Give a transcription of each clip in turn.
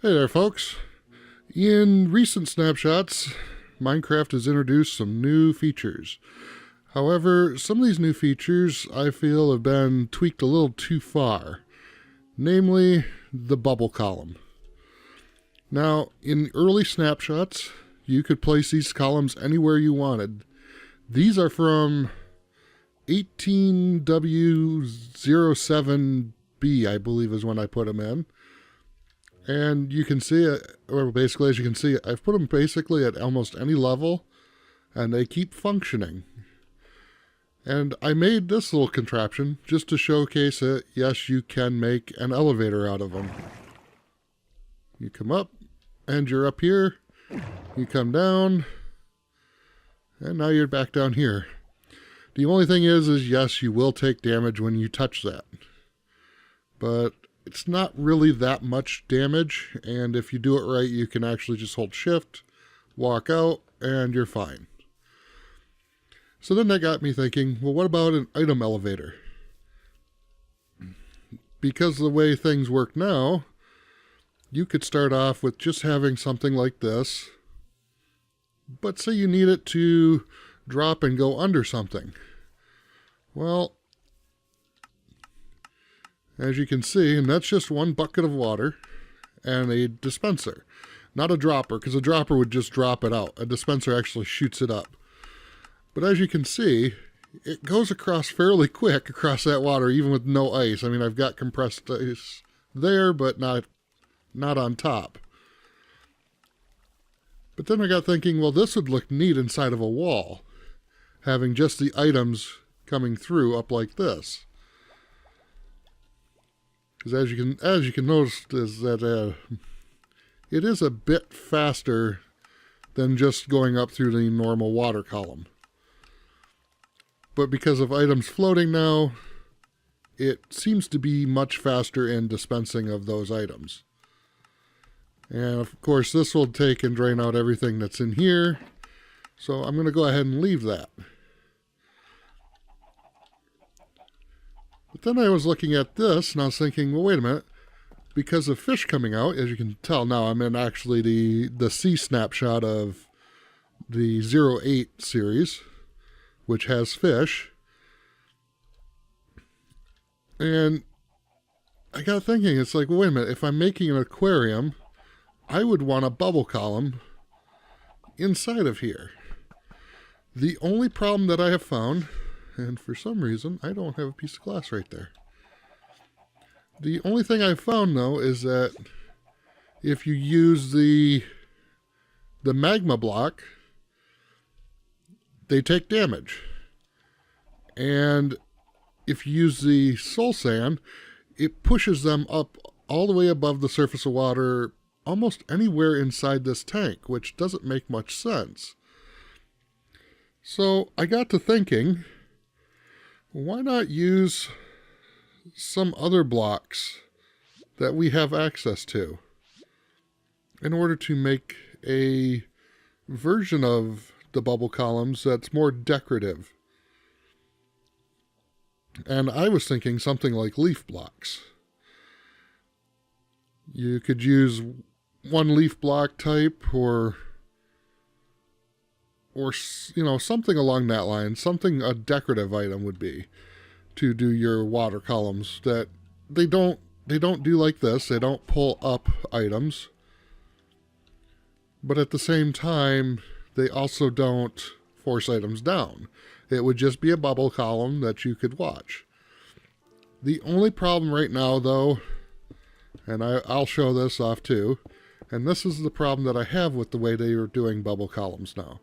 Hey there, folks. In recent snapshots, Minecraft has introduced some new features. However, some of these new features I feel have been tweaked a little too far, namely the bubble column. Now, in early snapshots, you could place these columns anywhere you wanted. These are from 18W07B, I believe is when I put them in. And you can see it, or basically as you can see, I've put them basically at almost any level, and they keep functioning. And I made this little contraption just to showcase it. Yes, you can make an elevator out of them. You come up, and you're up here. You come down, and now you're back down here. The only thing is yes, you will take damage when you touch that. But it's not really that much damage, and if you do it right, you can actually just hold shift, walk out, and you're fine. So then that got me thinking, well, what about an item elevator? Because of the way things work now, you could start off with just having something like this, but say you need it to drop and go under something. Well, as you can see, and that's just one bucket of water and a dispenser. Not a dropper, because a dropper would just drop it out. A dispenser actually shoots it up. But as you can see, it goes across fairly quick across that water, even with no ice. I mean, I've got compressed ice there, but not on top. But then I got thinking, well, this would look neat inside of a wall, having just the items coming through up like this. Because as you can notice is that it is a bit faster than just going up through the normal water column. But because of items floating now, it seems to be much faster in dispensing of those items. And of course this will take and drain out everything that's in here. So I'm going to go ahead and leave that. But then I was looking at this and I was thinking, well, wait a minute. Because of fish coming out, as you can tell now, I'm in actually the C snapshot of the 08 series, which has fish. And I got thinking, it's like, well, wait a minute, if I'm making an aquarium, I would want a bubble column inside of here. The only problem that I have found, and for some reason, I don't have a piece of glass right there. The only thing I've found, though, is that if you use the magma block, they take damage. And if you use the soul sand, it pushes them up all the way above the surface of water, almost anywhere inside this tank, which doesn't make much sense. So I got to thinking, why not use some other blocks that we have access to in order to make a version of the bubble columns that's more decorative? And I was thinking something like leaf blocks. You could use one leaf block type or you know, something along that line, something a decorative item would be to do your water columns that they don't do like this. They don't pull up items, but at the same time they also don't force items down. It would just be a bubble column that you could watch. The only problem right now, though, and I'll show this off too, and this is the problem that I have with the way they are doing bubble columns now.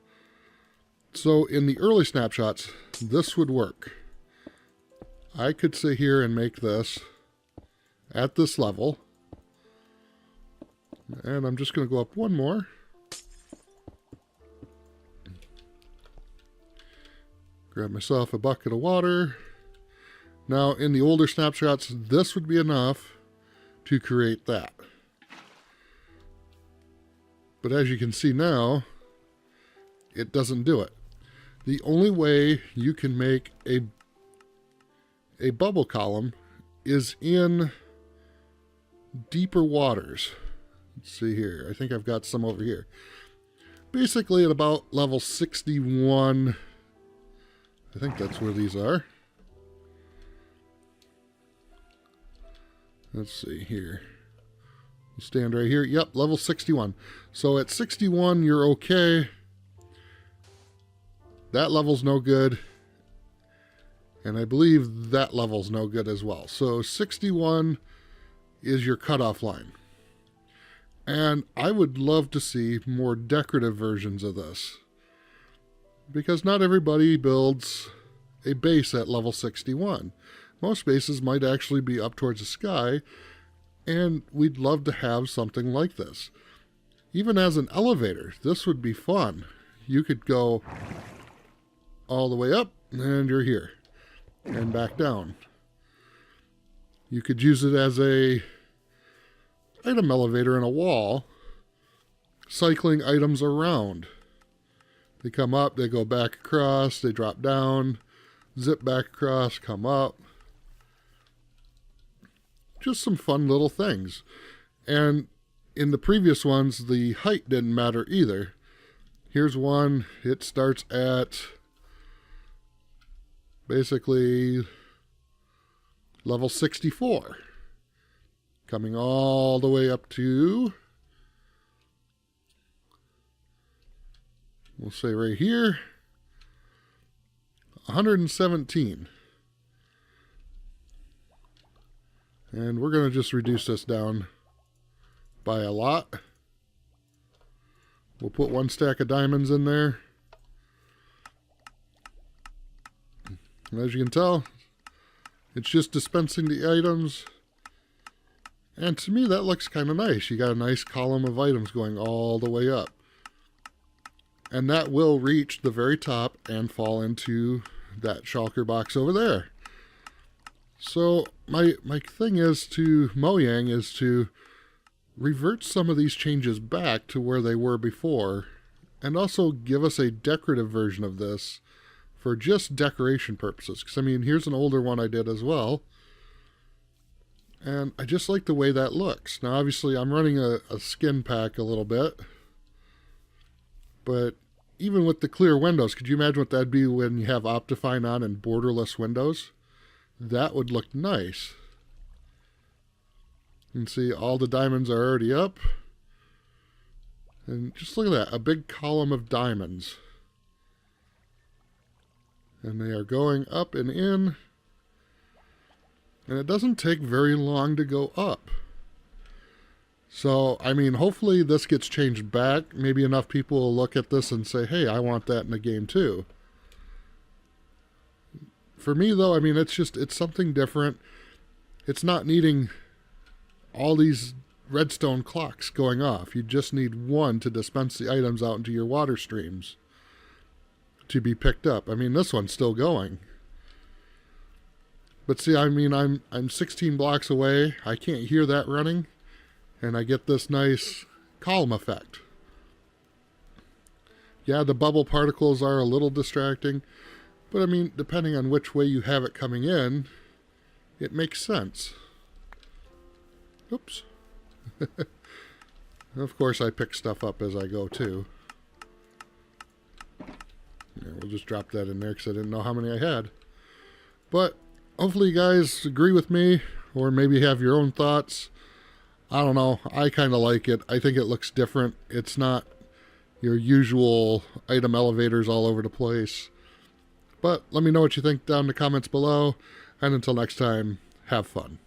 So in the early snapshots, this would work. I could sit here and make this at this level. And I'm just going to go up one more. Grab myself a bucket of water. Now in the older snapshots, this would be enough to create that. But as you can see now, it doesn't do it. The only way you can make a bubble column is in deeper waters. Let's see here. I think I've got some over here. Basically at about level 61. I think that's where these are. Let's see here. Stand right here. Yep, level 61. So at 61, you're okay. That level's no good. And I believe that level's no good as well. So 61 is your cutoff line. And I would love to see more decorative versions of this. Because not everybody builds a base at level 61. Most bases might actually be up towards the sky, and we'd love to have something like this. Even as an elevator, this would be fun. You could go all the way up, and you're here, and back down. You could use it as a item elevator in a wall, cycling items around. They come up, they go back across, they drop down, zip back across, come up. Just some fun little things. And in the previous ones, the height didn't matter either. Here's one. It starts at basically level 64. Coming all the way up to, we'll say right here, 117. And we're going to just reduce this down by a lot. We'll put one stack of diamonds in there. And as you can tell, it's just dispensing the items. And to me, that looks kind of nice. You got a nice column of items going all the way up. And that will reach the very top and fall into that shulker box over there. So my thing is to Mojang is to revert some of these changes back to where they were before, and also give us a decorative version of this for just decoration purposes. Because I mean, here's an older one I did as well, and I just like the way that looks. Now obviously I'm running a skin pack a little bit, but even with the clear windows, could you imagine what that'd be when you have Optifine on and borderless windows? That would look nice. You can see all the diamonds are already up. And just look at that, a big column of diamonds. And they are going up and in. And it doesn't take very long to go up. So, I mean, hopefully this gets changed back. Maybe enough people will look at this and say, hey, I want that in the game too. For me, though, I mean, it's something different. It's not needing all these redstone clocks going off. You just need one to dispense the items out into your water streams to be picked up. I mean, this one's still going. But see, I mean, I'm 16 blocks away. I can't hear that running. And I get this nice column effect. Yeah, the bubble particles are a little distracting. But I mean, depending on which way you have it coming in, it makes sense. Oops. Of course, I pick stuff up as I go too. Yeah, we'll just drop that in there because I didn't know how many I had. But hopefully you guys agree with me, or maybe have your own thoughts. I don't know. I kind of like it. I think it looks different. It's not your usual item elevators all over the place. But let me know what you think down in the comments below. And until next time, have fun.